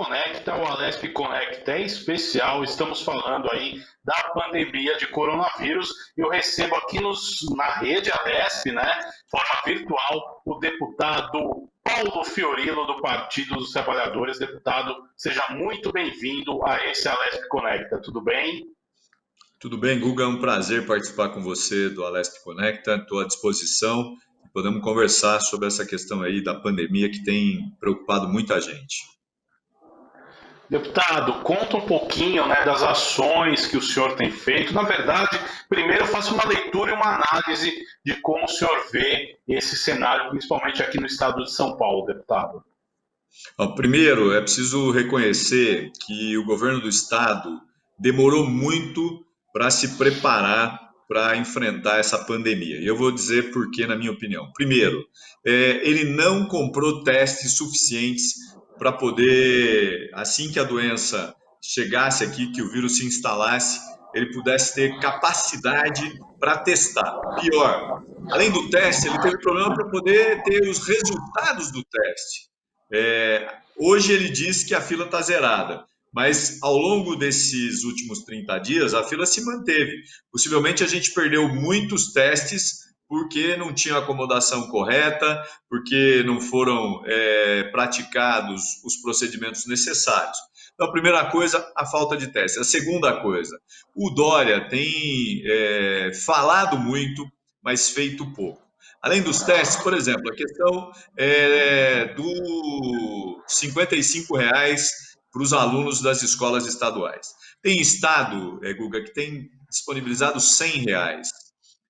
Conecta, o Alesp Conecta é especial. Estamos falando aí da pandemia de coronavírus. Eu recebo aqui na rede Alesp, né, de forma virtual, o deputado Paulo Fiorilo, do Partido dos Trabalhadores. Deputado, seja muito bem-vindo a esse Alesp Conecta. Tudo bem? Tudo bem, Guga? É um prazer participar com você do Alesp Conecta. Estou à disposição e podemos conversar sobre essa questão aí da pandemia que tem preocupado muita gente. Deputado, conta um pouquinho, né, das ações que o senhor tem feito. Na verdade, primeiro faça uma leitura e uma análise de como o senhor vê esse cenário, principalmente aqui no estado de São Paulo, deputado. Primeiro, é preciso reconhecer que o governo do estado demorou muito para se preparar para enfrentar essa pandemia. E eu vou dizer por quê, na minha opinião. Primeiro, ele não comprou testes suficientes para poder, assim que a doença chegasse aqui, que o vírus se instalasse, ele pudesse ter capacidade para testar. Pior, além do teste, ele teve problema para poder ter os resultados do teste. Hoje ele diz que a fila está zerada, mas ao longo desses últimos 30 dias a fila se manteve. Possivelmente a gente perdeu muitos testes porque não tinha acomodação correta, porque não foram praticados os procedimentos necessários. Então, a primeira coisa, a falta de teste. A segunda coisa, o Dória tem falado muito, mas feito pouco. Além dos testes, por exemplo, a questão do R$ 55 para os alunos das escolas estaduais. Tem estado, Guga, que tem disponibilizado R$ 100.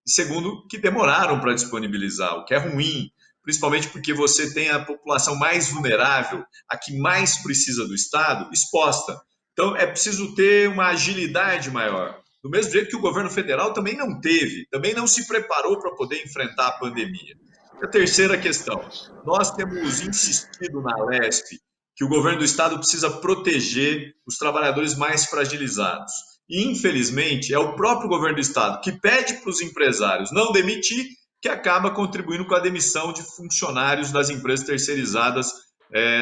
E segundo, que demoraram para disponibilizar, o que é ruim, principalmente porque você tem a população mais vulnerável, a que mais precisa do Estado, exposta. Então, é preciso ter uma agilidade maior. Do mesmo jeito que o governo federal também não teve, também não se preparou para poder enfrentar a pandemia. E a terceira questão, nós temos insistido na Alesp que o governo do estado precisa proteger os trabalhadores mais fragilizados. E, infelizmente, é o próprio governo do estado que pede para os empresários não demitir, que acaba contribuindo com a demissão de funcionários das empresas terceirizadas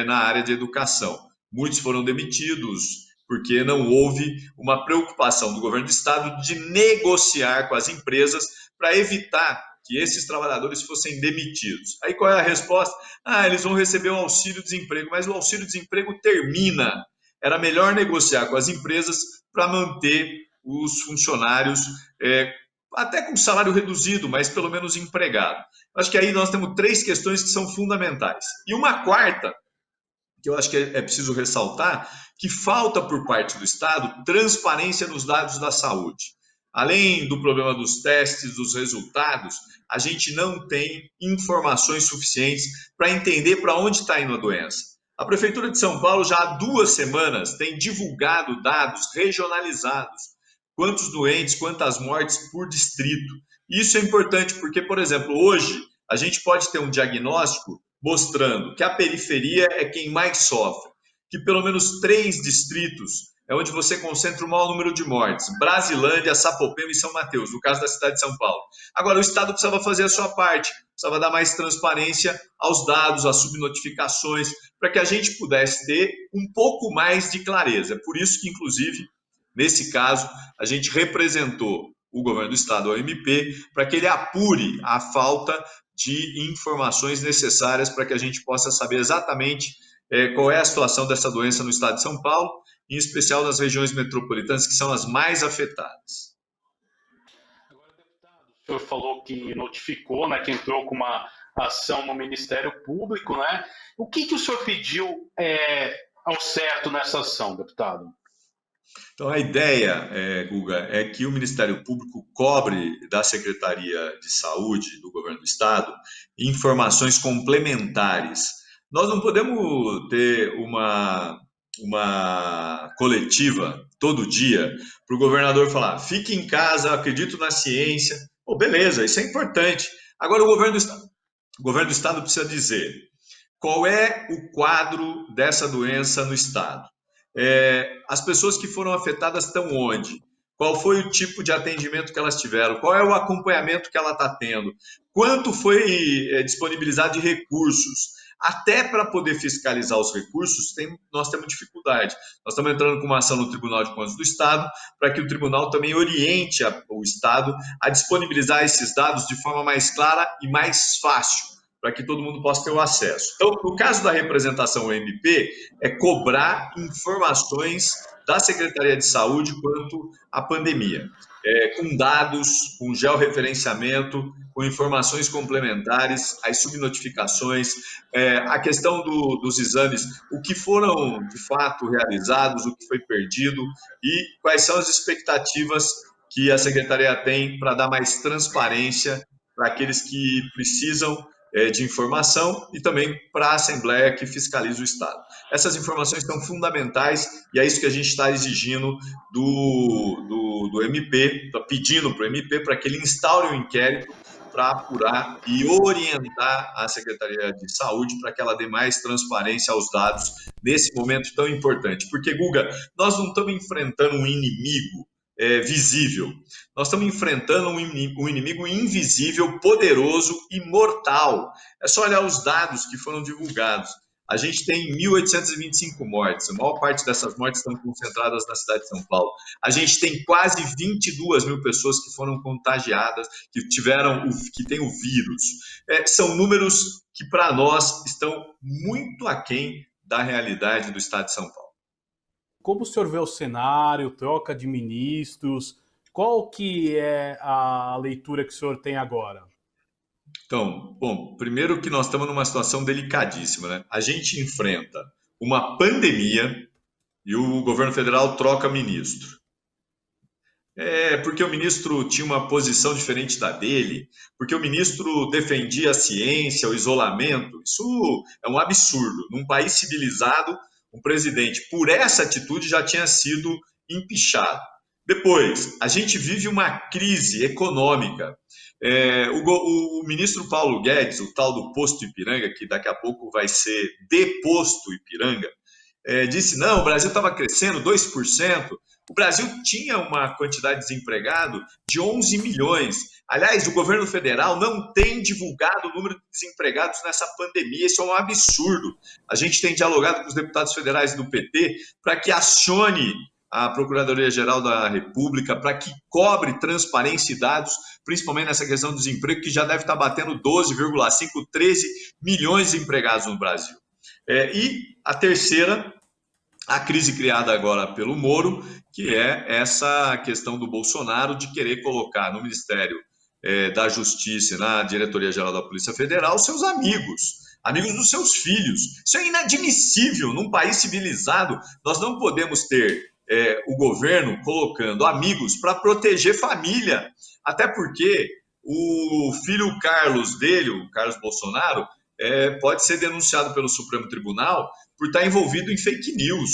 na área de educação. Muitos foram demitidos porque não houve uma preocupação do governo do estado de negociar com as empresas para evitar que esses trabalhadores fossem demitidos. Aí qual é a resposta? Eles vão receber o auxílio-desemprego, mas o auxílio-desemprego termina. Era melhor negociar com as empresas para manter os funcionários até com salário reduzido, mas pelo menos empregado. Acho que aí nós temos três questões que são fundamentais. E uma quarta, que eu acho que é preciso ressaltar, que falta por parte do Estado transparência nos dados da saúde. Além do problema dos testes, dos resultados, a gente não tem informações suficientes para entender para onde está indo a doença. A Prefeitura de São Paulo já há 2 semanas tem divulgado dados regionalizados, quantos doentes, quantas mortes por distrito. Isso é importante porque, por exemplo, hoje a gente pode ter um diagnóstico mostrando que a periferia é quem mais sofre, que pelo menos 3 distritos é onde você concentra o maior número de mortes, Brasilândia, Sapopema e São Mateus, no caso da cidade de São Paulo. Agora, o Estado precisava fazer a sua parte, precisava dar mais transparência aos dados, às subnotificações, para que a gente pudesse ter um pouco mais de clareza. Por isso que, inclusive, nesse caso, a gente representou o governo do Estado, ao MP, para que ele apure a falta de informações necessárias para que a gente possa saber exatamente qual é a situação dessa doença no estado de São Paulo, em especial nas regiões metropolitanas, que são as mais afetadas. Agora, deputado, o senhor falou que notificou, né, que entrou com uma ação no Ministério Público, né? O que o senhor pediu ao certo nessa ação, deputado? Então, a ideia, Guga, é que o Ministério Público cobre da Secretaria de Saúde do Governo do Estado informações complementares. Nós não podemos ter uma coletiva todo dia para o governador falar: fique em casa, acredito na ciência. Pô, beleza, isso é importante. Agora, o governo do Estado precisa dizer qual é o quadro dessa doença no Estado. As pessoas que foram afetadas estão onde? Qual foi o tipo de atendimento que elas tiveram? Qual é o acompanhamento que ela está tendo? Quanto foi disponibilizado de recursos? Até para poder fiscalizar os recursos, nós temos dificuldade. Nós estamos entrando com uma ação no Tribunal de Contas do Estado, para que o tribunal também oriente o Estado a disponibilizar esses dados de forma mais clara e mais fácil, para que todo mundo possa ter o acesso. Então, no caso da representação MP, é cobrar informações da Secretaria de Saúde quanto à pandemia, com dados, com georreferenciamento, com informações complementares, as subnotificações, a questão dos exames, o que foram de fato realizados, o que foi perdido e quais são as expectativas que a Secretaria tem para dar mais transparência para aqueles que precisam de informação e também para a Assembleia que fiscaliza o Estado. Essas informações são fundamentais e é isso que a gente está exigindo do MP, está pedindo para o MP para que ele instaure um inquérito para apurar e orientar a Secretaria de Saúde para que ela dê mais transparência aos dados nesse momento tão importante. Porque, Guga, nós não estamos enfrentando um inimigo visível. Nós estamos enfrentando um inimigo invisível, poderoso e mortal. É só olhar os dados que foram divulgados. A gente tem 1.825 mortes, a maior parte dessas mortes estão concentradas na cidade de São Paulo. A gente tem quase 22 mil pessoas que foram contagiadas, que têm o vírus. São números que, para nós, estão muito aquém da realidade do estado de São Paulo. Como o senhor vê o cenário, troca de ministros, qual que é a leitura que o senhor tem agora? Então, bom, primeiro que nós estamos numa situação delicadíssima, né? A gente enfrenta uma pandemia e o governo federal troca ministro. Porque o ministro tinha uma posição diferente da dele, porque o ministro defendia a ciência, o isolamento. Isso é um absurdo. Num país civilizado, um presidente, por essa atitude, já tinha sido empichado. Depois, a gente vive uma crise econômica. O ministro Paulo Guedes, o tal do posto Ipiranga, que daqui a pouco vai ser deposto Ipiranga, disse, não, o Brasil estava crescendo 2%. O Brasil tinha uma quantidade de desempregado de 11 milhões. Aliás, o governo federal não tem divulgado o número de desempregados nessa pandemia. Isso é um absurdo. A gente tem dialogado com os deputados federais do PT para que acione a Procuradoria-Geral da República, para que cobre transparência e dados, principalmente nessa questão do desemprego, que já deve estar batendo 12,5, 13 milhões de empregados no Brasil. E a terceira, a crise criada agora pelo Moro, que é essa questão do Bolsonaro de querer colocar no Ministério da Justiça e na Diretoria-Geral da Polícia Federal seus amigos dos seus filhos. Isso é inadmissível num país civilizado. Nós não podemos ter o governo colocando amigos para proteger família, até porque o filho Carlos dele, o Carlos Bolsonaro, pode ser denunciado pelo Supremo Tribunal por estar envolvido em fake news.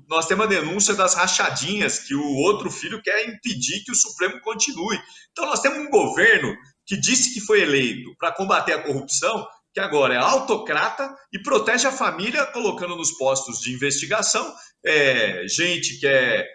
Nós temos a denúncia das rachadinhas que o outro filho quer impedir que o Supremo continue. Então nós temos um governo que disse que foi eleito para combater a corrupção, que agora é autocrata e protege a família colocando nos postos de investigação gente que é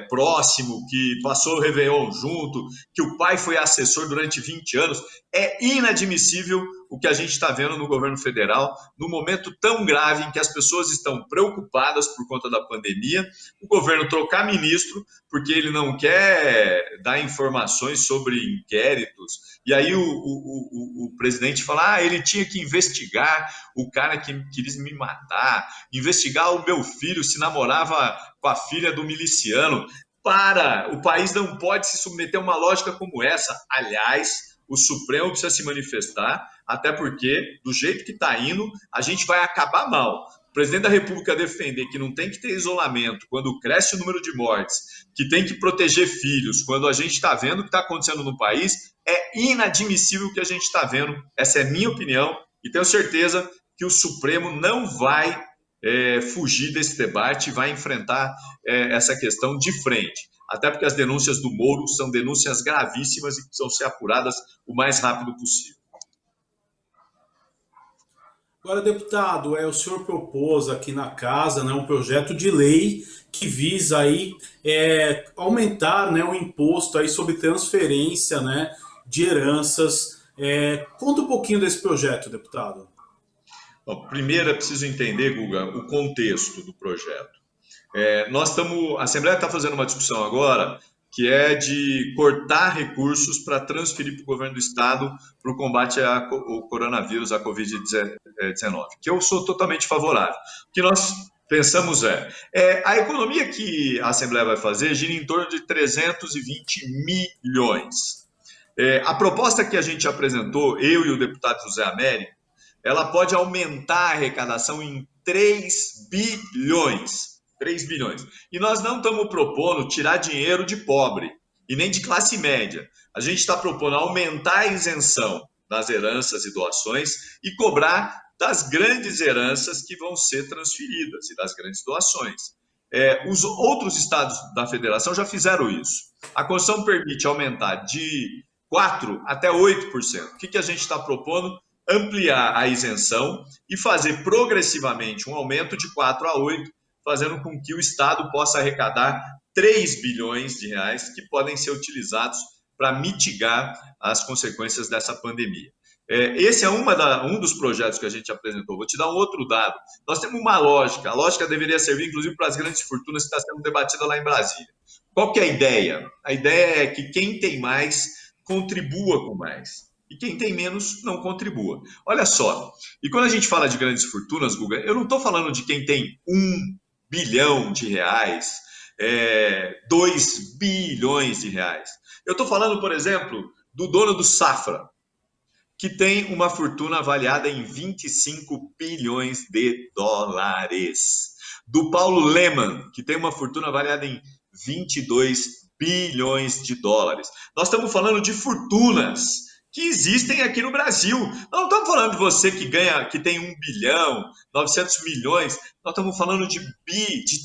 próximo, que passou o Réveillon junto, que o pai foi assessor durante 20 anos. É inadmissível o que a gente está vendo no governo federal, num momento tão grave em que as pessoas estão preocupadas por conta da pandemia, o governo trocar ministro, porque ele não quer dar informações sobre inquéritos, e aí o presidente fala, ele tinha que investigar o cara que quis me matar, investigar o meu filho se namorava com a filha do miliciano. O país não pode se submeter a uma lógica como essa. Aliás, o Supremo precisa se manifestar, até porque, do jeito que está indo, a gente vai acabar mal. O presidente da República defender que não tem que ter isolamento quando cresce o número de mortes, que tem que proteger filhos, quando a gente está vendo o que está acontecendo no país, é inadmissível o que a gente está vendo. Essa é a minha opinião e tenho certeza que o Supremo não vai fugir desse debate e vai enfrentar essa questão de frente. Até porque as denúncias do Moro são denúncias gravíssimas e precisam ser apuradas o mais rápido possível. Agora, deputado, o senhor propôs aqui na casa, um projeto de lei que visa aí, aumentar, o imposto aí sobre transferência, de heranças Conta um pouquinho desse projeto, deputado. Bom, primeiro é preciso entender, Guga, o contexto do projeto. A Assembleia está fazendo uma discussão agora que é de cortar recursos para transferir para o governo do Estado para o combate ao coronavírus, à Covid-19, que eu sou totalmente favorável. O que nós pensamos a economia que a Assembleia vai fazer gira em torno de 320 milhões. A proposta que a gente apresentou, eu e o deputado José Américo, ela pode aumentar a arrecadação em 3 bilhões. 3 bilhões. E nós não estamos propondo tirar dinheiro de pobre e nem de classe média. A gente está propondo aumentar a isenção das heranças e doações e cobrar das grandes heranças que vão ser transferidas e das grandes doações. Os outros estados da federação já fizeram isso. A Constituição permite aumentar de 4% até 8%. O que a gente está propondo? Ampliar a isenção e fazer progressivamente um aumento de 4% a 8%, fazendo com que o Estado possa arrecadar 3 bilhões de reais que podem ser utilizados para mitigar as consequências dessa pandemia. Esse é um dos projetos que a gente apresentou. Vou te dar um outro dado. Nós temos uma lógica. A lógica deveria servir, inclusive, para as grandes fortunas que está sendo debatida lá em Brasília. Qual que é a ideia? A ideia é que quem tem mais contribua com mais. E quem tem menos não contribua. Olha só, e quando a gente fala de grandes fortunas, Guga, eu não estou falando de quem tem 1 bilhão de reais, 2 bilhões de reais. Eu estou falando, por exemplo, do dono do Safra, que tem uma fortuna avaliada em 25 bilhões de dólares. Do Paulo Lemann, que tem uma fortuna avaliada em 22 bilhões de dólares. Nós estamos falando de fortunas que existem aqui no Brasil. Nós não estamos falando de você que tem 1 bilhão, 900 milhões. Nós estamos falando de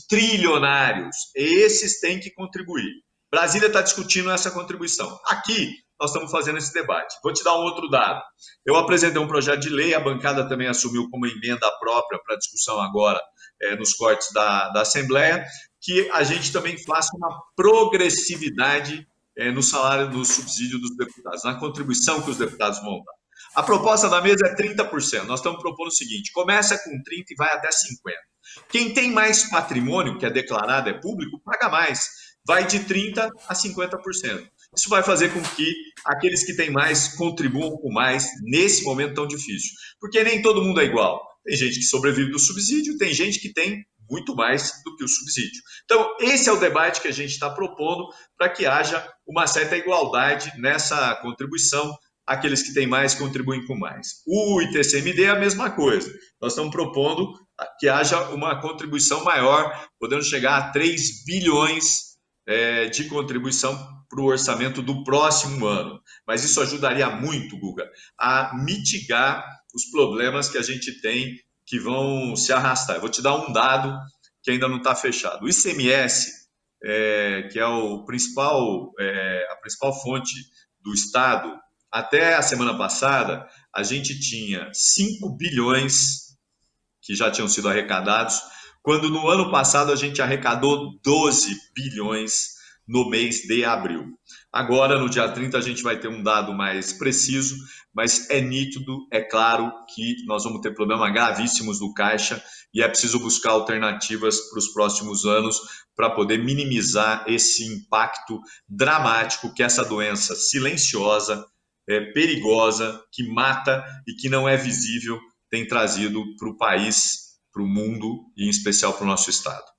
trilionários. Esses têm que contribuir. Brasília está discutindo essa contribuição. Aqui, nós estamos fazendo esse debate. Vou te dar um outro dado. Eu apresentei um projeto de lei, a bancada também assumiu como emenda própria para discussão agora nos cortes da Assembleia, que a gente também faça uma progressividade no salário, no subsídio dos deputados, na contribuição que os deputados vão dar. A proposta da mesa é 30%. Nós estamos propondo o seguinte: começa com 30% e vai até 50%. Quem tem mais patrimônio, que é declarado, é público, paga mais. Vai de 30% a 50%. Isso vai fazer com que aqueles que têm mais contribuam com mais nesse momento tão difícil. Porque nem todo mundo é igual. Tem gente que sobrevive do subsídio, tem gente que tem muito mais do que o subsídio. Então, esse é o debate que a gente está propondo para que haja uma certa igualdade nessa contribuição. Aqueles que têm mais contribuem com mais. O ITCMD é a mesma coisa. Nós estamos propondo que haja uma contribuição maior, podendo chegar a 3 bilhões de contribuição para o orçamento do próximo ano. Mas isso ajudaria muito, Guga, a mitigar os problemas que a gente tem que vão se arrastar. Eu vou te dar um dado que ainda não está fechado. O ICMS, que é a principal fonte do Estado, até a semana passada, a gente tinha 5 bilhões que já tinham sido arrecadados, quando no ano passado a gente arrecadou 12 bilhões no mês de abril. Agora, no dia 30, a gente vai ter um dado mais preciso, mas é nítido, é claro que nós vamos ter problemas gravíssimos do caixa e é preciso buscar alternativas para os próximos anos para poder minimizar esse impacto dramático que essa doença silenciosa, perigosa, que mata e que não é visível, tem trazido para o país, para o mundo e em especial para o nosso estado.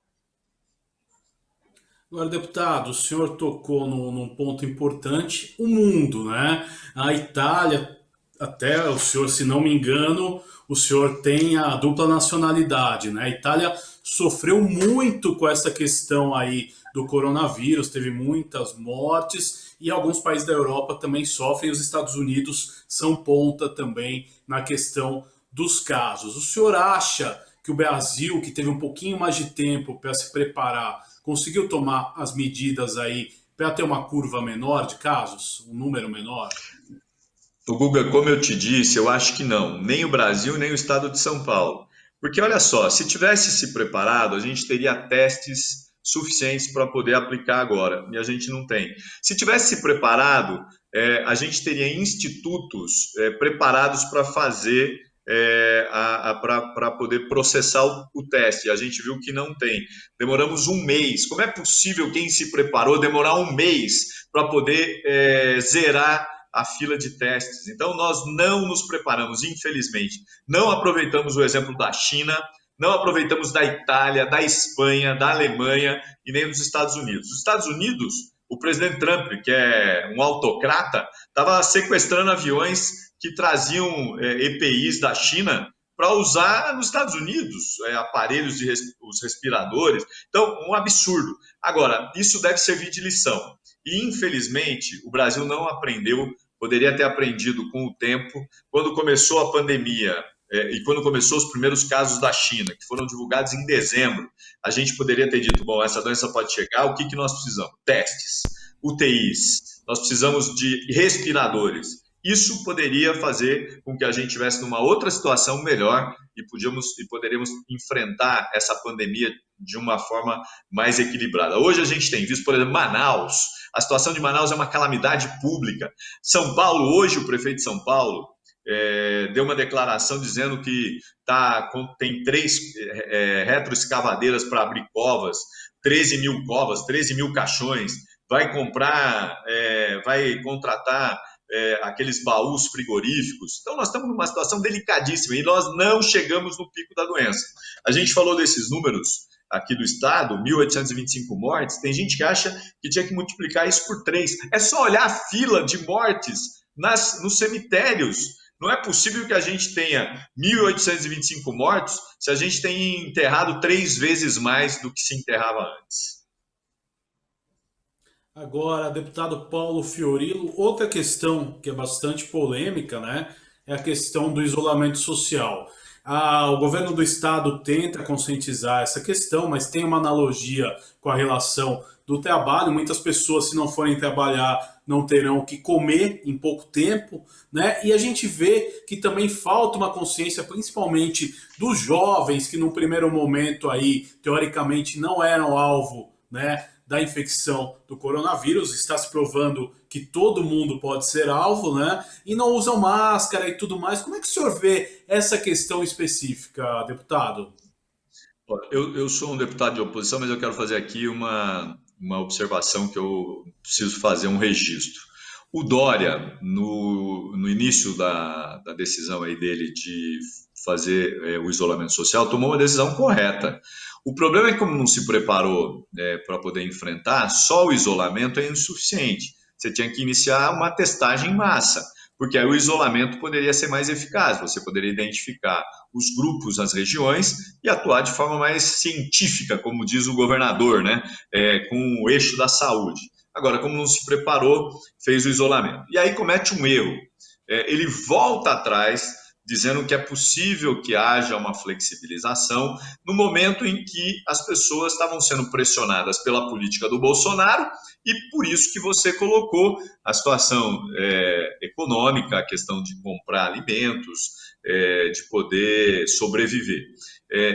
Agora, deputado, o senhor tocou num ponto importante, o mundo, né? A Itália, até o senhor, se não me engano, o senhor tem a dupla nacionalidade, né? A Itália sofreu muito com essa questão aí do coronavírus, teve muitas mortes e alguns países da Europa também sofrem, os Estados Unidos são ponta também na questão dos casos. O senhor acha que o Brasil, que teve um pouquinho mais de tempo para se preparar, conseguiu tomar as medidas aí para ter uma curva menor de casos, um número menor? O Guga, como eu te disse, eu acho que não. Nem o Brasil, nem o estado de São Paulo. Porque, olha só, se tivesse se preparado, a gente teria testes suficientes para poder aplicar agora. E a gente não tem. Se tivesse se preparado, a gente teria institutos preparados para fazer, para poder processar o teste. A gente viu que não tem. Demoramos um mês. Como é possível quem se preparou demorar um mês para poder zerar a fila de testes? Então, nós não nos preparamos, infelizmente. Não aproveitamos o exemplo da China, não aproveitamos da Itália, da Espanha, da Alemanha e nem dos Estados Unidos. Os Estados Unidos, o presidente Trump, que é um autocrata, estava sequestrando aviões que traziam EPIs da China para usar nos Estados Unidos, aparelhos os respiradores. Então, um absurdo. Agora, isso deve servir de lição. E, infelizmente, o Brasil não aprendeu, poderia ter aprendido com o tempo. Quando começou a pandemia e quando começou os primeiros casos da China, que foram divulgados em dezembro, a gente poderia ter dito, bom, essa doença pode chegar, o que nós precisamos? Testes, UTIs, nós precisamos de respiradores. Isso poderia fazer com que a gente estivesse numa outra situação melhor e poderíamos enfrentar essa pandemia de uma forma mais equilibrada. Hoje a gente tem visto, por exemplo, Manaus. A situação de Manaus é uma calamidade pública. São Paulo, hoje o prefeito de São Paulo deu uma declaração dizendo que tem 3 retroescavadeiras para abrir covas, 13 mil covas, 13 mil caixões, vai contratar aqueles baús frigoríficos. Então, nós estamos numa situação delicadíssima e nós não chegamos no pico da doença. A gente falou desses números aqui do estado, 1.825 mortes, tem gente que acha que tinha que multiplicar isso por 3. É só olhar a fila de mortes nos cemitérios. Não é possível que a gente tenha 1.825 mortos se a gente tem enterrado 3 vezes mais do que se enterrava antes. Agora, deputado Paulo Fiorilo, outra questão que é bastante polêmica, né, é a questão do isolamento social. O governo do estado tenta conscientizar essa questão, mas tem uma analogia com a relação do trabalho. Muitas pessoas, se não forem trabalhar, não terão o que comer em pouco tempo, né? E a gente vê que também falta uma consciência, principalmente dos jovens, que no primeiro momento aí, teoricamente, não eram alvo, né, da infecção do coronavírus. Está se provando que todo mundo pode ser alvo, né? E não usam máscara e tudo mais. Como é que o senhor vê essa questão específica, deputado? Eu sou um deputado de oposição, mas eu quero fazer aqui uma observação que eu preciso fazer um registro. O Dória, no início da decisão aí dele de fazer o isolamento social, tomou uma decisão correta. O problema é que, como não se preparou para poder enfrentar, só o isolamento é insuficiente. Você tinha que iniciar uma testagem em massa, porque aí o isolamento poderia ser mais eficaz. Você poderia identificar os grupos nas regiões e atuar de forma mais científica, como diz o governador, né? Com o eixo da saúde. Agora, como não se preparou, fez o isolamento. E aí comete um erro. Ele volta atrás, dizendo que é possível que haja uma flexibilização no momento em que as pessoas estavam sendo pressionadas pela política do Bolsonaro e por isso que você colocou a situação econômica, a questão de comprar alimentos, de poder sobreviver.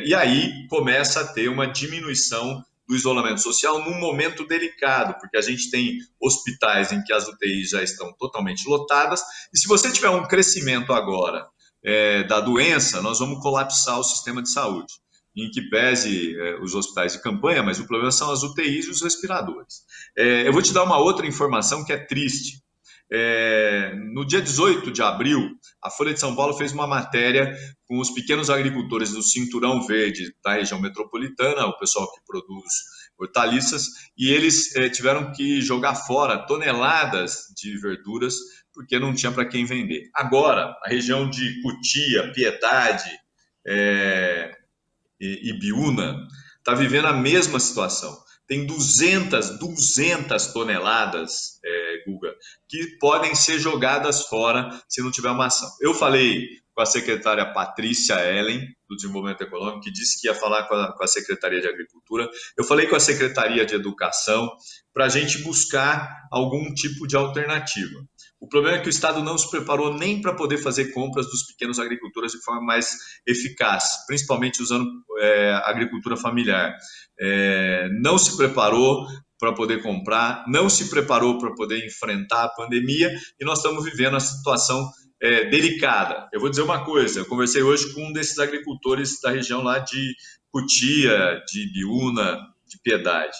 E aí começa a ter uma diminuição do isolamento social num momento delicado, porque a gente tem hospitais em que as UTIs já estão totalmente lotadas, e se você tiver um crescimento agora da doença, nós vamos colapsar o sistema de saúde, em que pese os hospitais de campanha, mas o problema são as UTIs e os respiradores. Eu vou te dar uma outra informação que é triste. No dia 18 de abril, a Folha de São Paulo fez uma matéria com os pequenos agricultores do Cinturão Verde da região metropolitana, o pessoal que produz hortaliças, e eles tiveram que jogar fora toneladas de verduras porque não tinha para quem vender. Agora, a região de Cotia, Piedade e Biúna está vivendo a mesma situação. Tem 200 toneladas, Guga, que podem ser jogadas fora se não tiver uma ação. Eu falei com a secretária Patrícia Ellen, do Desenvolvimento Econômico, que disse que ia falar com a Secretaria de Agricultura. Eu falei com a Secretaria de Educação para a gente buscar algum tipo de alternativa. O problema é que o Estado não se preparou nem para poder fazer compras dos pequenos agricultores de forma mais eficaz, principalmente usando a agricultura familiar. Não se preparou para poder comprar, não se preparou para poder enfrentar a pandemia e nós estamos vivendo uma situação delicada. Eu vou dizer uma coisa, eu conversei hoje com um desses agricultores da região lá de Cotia, de Ibiúna, de Piedade.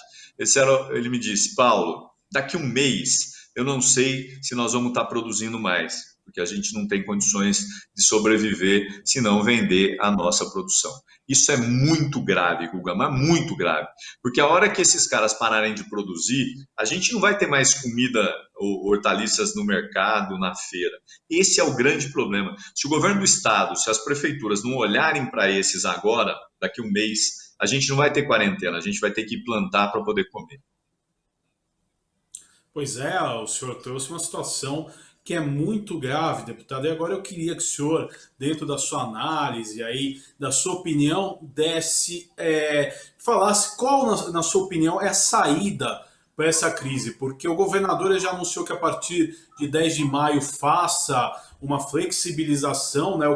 Ele me disse, Paulo, daqui um mês eu não sei se nós vamos estar produzindo mais, porque a gente não tem condições de sobreviver se não vender a nossa produção. Isso é muito grave, Guga, mas muito grave, porque a hora que esses caras pararem de produzir, a gente não vai ter mais comida ou hortaliças no mercado, na feira. Esse é o grande problema. Se o governo do estado, se as prefeituras não olharem para esses agora, daqui um mês, a gente não vai ter quarentena, a gente vai ter que plantar para poder comer. Pois é, o senhor trouxe uma situação que é muito grave, deputado. E agora eu queria que o senhor, dentro da sua análise aí, da sua opinião, falasse qual, na sua opinião, é a saída para essa crise, porque o governador já anunciou que a partir de 10 de maio faça uma flexibilização, né,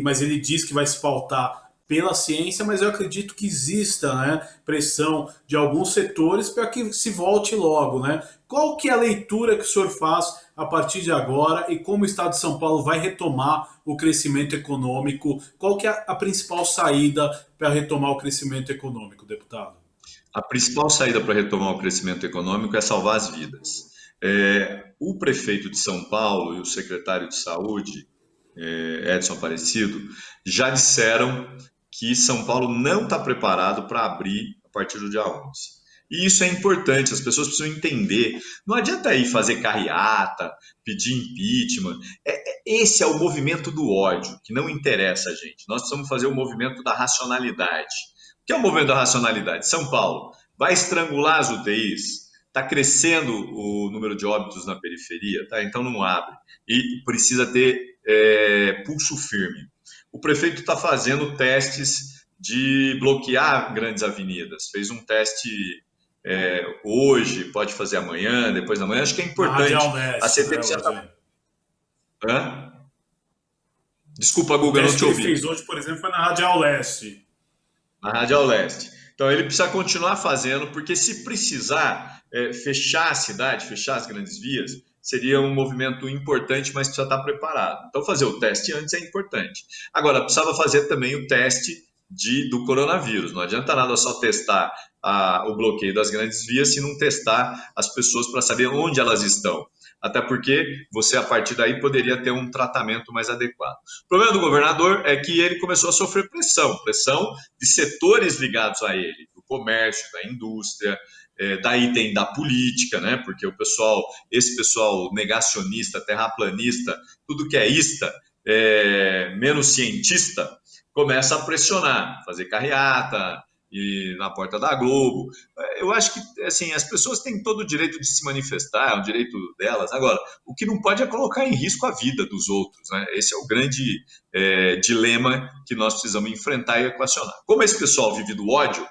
mas ele diz que vai se pautar pela ciência, mas eu acredito que exista, né, pressão de alguns setores para que se volte logo, né? Qual que é a leitura que o senhor faz a partir de agora e como o Estado de São Paulo vai retomar o crescimento econômico? Qual que é a principal saída para retomar o crescimento econômico, deputado? A principal saída para retomar o crescimento econômico é salvar as vidas. O prefeito de São Paulo e o secretário de Saúde, Edson Aparecido, já disseram que São Paulo não está preparado para abrir a partir do dia 11. E isso é importante, as pessoas precisam entender. Não adianta ir fazer carreata, pedir impeachment. Esse é o movimento do ódio, que não interessa a gente. Nós precisamos fazer o movimento da racionalidade. O que é o movimento da racionalidade? São Paulo vai estrangular as UTIs, está crescendo o número de óbitos na periferia, tá? Então não abre. E precisa ter pulso firme. O prefeito está fazendo testes de bloquear grandes avenidas. Fez um teste hoje, pode fazer amanhã, depois da manhã. Acho que é importante. Leste, a CETEP já está... Desculpa, Guga, não te ouvi. O que ele fez hoje, por exemplo, foi na Radial Leste. Na Radial Leste. Então ele precisa continuar fazendo, porque se precisar fechar a cidade, fechar as grandes vias, seria um movimento importante, mas precisa estar preparado. Então fazer o teste antes é importante. Agora, precisava fazer também o teste do coronavírus. Não adianta nada só testar o bloqueio das grandes vias se não testar as pessoas para saber onde elas estão. Até porque você, a partir daí, poderia ter um tratamento mais adequado. O problema do governador é que ele começou a sofrer pressão de setores ligados a ele, do comércio, da indústria, daí tem da política, né? Porque esse pessoal negacionista, terraplanista, tudo que é ista, menos cientista, começa a pressionar, fazer carreata, e na porta da Globo. Eu acho que assim, as pessoas têm todo o direito de se manifestar, é um direito delas. Agora, o que não pode é colocar em risco a vida dos outros, né? Esse é o grande dilema que nós precisamos enfrentar e equacionar. Como esse pessoal vive do ódio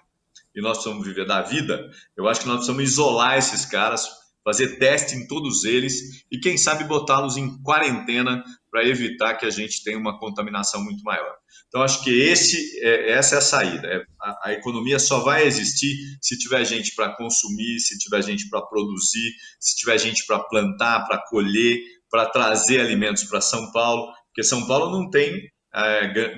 e nós precisamos viver da vida, eu acho que nós precisamos isolar esses caras, fazer teste em todos eles e, quem sabe, botá-los em quarentena para evitar que a gente tenha uma contaminação muito maior. Então, acho que essa é a saída. A economia só vai existir se tiver gente para consumir, se tiver gente para produzir, se tiver gente para plantar, para colher, para trazer alimentos para São Paulo, porque São Paulo não tem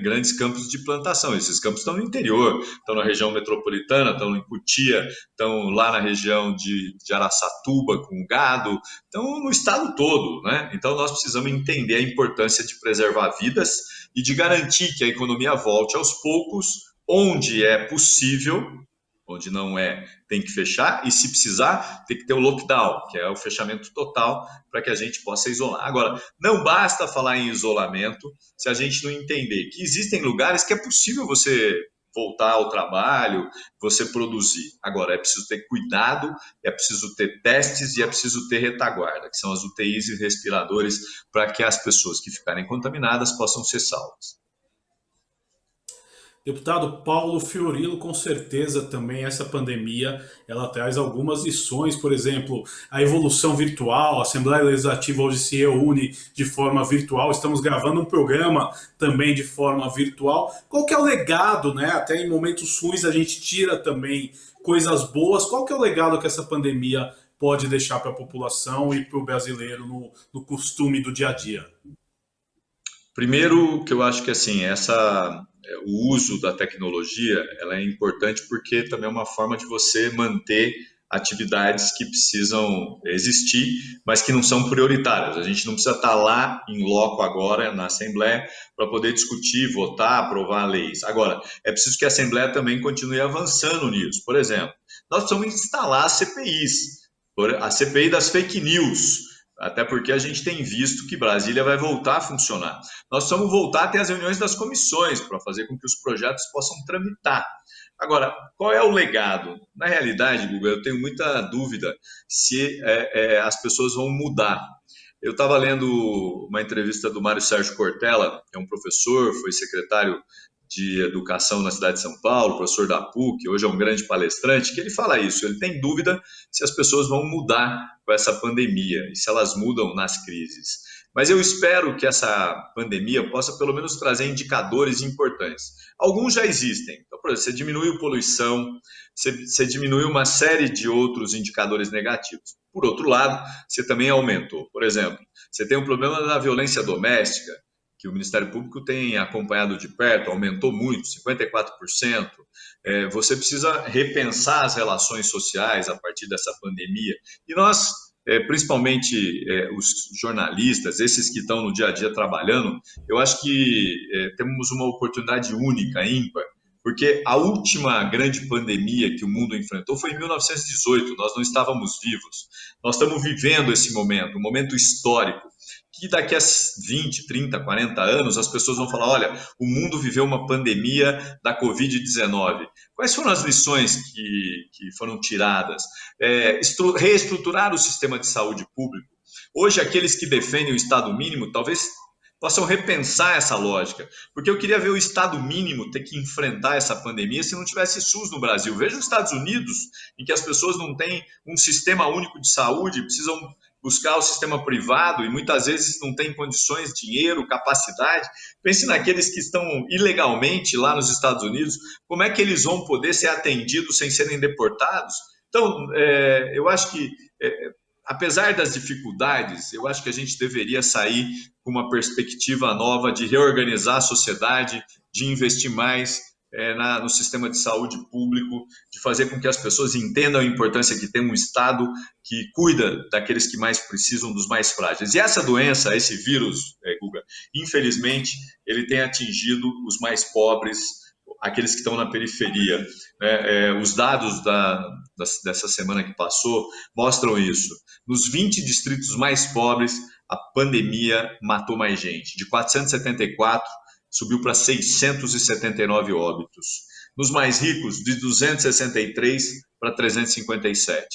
grandes campos de plantação. Esses campos estão no interior, estão na região metropolitana, estão em Cotia, estão lá na região de Araçatuba com gado, estão no estado todo, né? Então nós precisamos entender a importância de preservar vidas e de garantir que a economia volte aos poucos, onde é possível. Onde não tem que fechar, e se precisar, tem que ter o lockdown, que é o fechamento total, para que a gente possa isolar. Agora, não basta falar em isolamento se a gente não entender que existem lugares que é possível você voltar ao trabalho, você produzir. Agora, é preciso ter cuidado, é preciso ter testes e é preciso ter retaguarda, que são as UTIs e respiradores, para que as pessoas que ficarem contaminadas possam ser salvas. Deputado Paulo Fiorilo, com certeza também essa pandemia ela traz algumas lições, por exemplo, a evolução virtual, a Assembleia Legislativa hoje se reúne de forma virtual, estamos gravando um programa também de forma virtual. Qual que é o legado, né? Até em momentos ruins a gente tira também coisas boas. Qual que é o legado que essa pandemia pode deixar para a população e para o brasileiro no costume do dia a dia? Primeiro, que eu acho que assim, o uso da tecnologia, ela é importante porque também é uma forma de você manter atividades que precisam existir, mas que não são prioritárias. A gente não precisa estar lá em loco agora na Assembleia para poder discutir, votar, aprovar leis. Agora, é preciso que a Assembleia também continue avançando nisso. Por exemplo, nós precisamos instalar CPIs, a CPI das fake news, até porque a gente tem visto que Brasília vai voltar a funcionar. Nós precisamos voltar a ter as reuniões das comissões para fazer com que os projetos possam tramitar. Agora, qual é o legado? Na realidade, Guga, eu tenho muita dúvida se as pessoas vão mudar. Eu estava lendo uma entrevista do Mário Sérgio Cortella, que é um professor, foi secretário de Educação na cidade de São Paulo, professor da PUC, hoje é um grande palestrante, que ele fala isso, ele tem dúvida se as pessoas vão mudar com essa pandemia e se elas mudam nas crises. Mas eu espero que essa pandemia possa pelo menos trazer indicadores importantes. Alguns já existem. Então, por exemplo, você diminuiu poluição, você diminuiu uma série de outros indicadores negativos. Por outro lado, você também aumentou. Por exemplo, você tem um problema da violência doméstica, que o Ministério Público tem acompanhado de perto, aumentou muito, 54%. Você precisa repensar as relações sociais a partir dessa pandemia. E nós, principalmente os jornalistas, esses que estão no dia a dia trabalhando, eu acho que temos uma oportunidade única, ímpar, porque a última grande pandemia que o mundo enfrentou foi em 1918, nós não estávamos vivos. Nós estamos vivendo esse momento, um momento histórico, que daqui a 20, 30, 40 anos as pessoas vão falar, olha, o mundo viveu uma pandemia da Covid-19. Quais foram as lições que foram tiradas? Reestruturar o sistema de saúde público. Hoje, aqueles que defendem o Estado mínimo talvez possam repensar essa lógica, porque eu queria ver o Estado mínimo ter que enfrentar essa pandemia se não tivesse SUS no Brasil. Veja os Estados Unidos, em que as pessoas não têm um sistema único de saúde, precisam buscar o sistema privado e muitas vezes não tem condições, dinheiro, capacidade. Pense naqueles que estão ilegalmente lá nos Estados Unidos, como é que eles vão poder ser atendidos sem serem deportados? Então, eu acho que, apesar das dificuldades, eu acho que a gente deveria sair com uma perspectiva nova de reorganizar a sociedade, de investir mais no sistema de saúde público, de fazer com que as pessoas entendam a importância que tem um Estado que cuida daqueles que mais precisam, dos mais frágeis. E essa doença, esse vírus, Guga, infelizmente, ele tem atingido os mais pobres, aqueles que estão na periferia. Os dados dessa semana que passou mostram isso. Nos 20 distritos mais pobres, a pandemia matou mais gente. De 474, subiu para 679 óbitos. Nos mais ricos, de 263 para 357.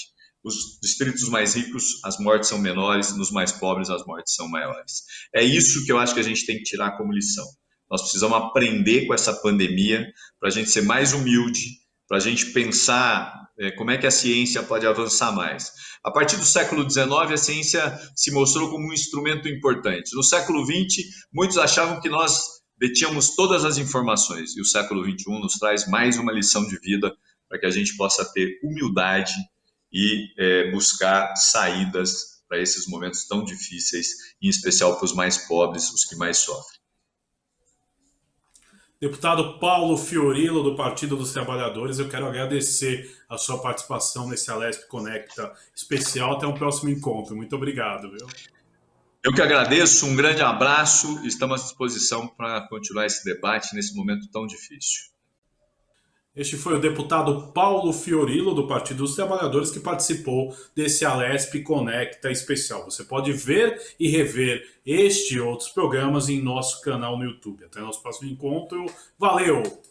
Os distritos mais ricos, as mortes são menores, nos mais pobres, as mortes são maiores. É isso que eu acho que a gente tem que tirar como lição. Nós precisamos aprender com essa pandemia para a gente ser mais humilde, para a gente pensar como é que a ciência pode avançar mais. A partir do século XIX, a ciência se mostrou como um instrumento importante. No século XX, muitos achavam que nós detínhamos todas as informações, e o século XXI nos traz mais uma lição de vida para que a gente possa ter humildade e buscar saídas para esses momentos tão difíceis, em especial para os mais pobres, os que mais sofrem. Deputado Paulo Fiorilo, do Partido dos Trabalhadores, eu quero agradecer a sua participação nesse Alesp Conecta especial. Até um próximo encontro. Muito obrigado, viu? Eu que agradeço, um grande abraço, estamos à disposição para continuar esse debate nesse momento tão difícil. Este foi o deputado Paulo Fiorilo, do Partido dos Trabalhadores, que participou desse Alesp Conecta especial. Você pode ver e rever este e outros programas em nosso canal no YouTube. Até nosso próximo encontro. Valeu!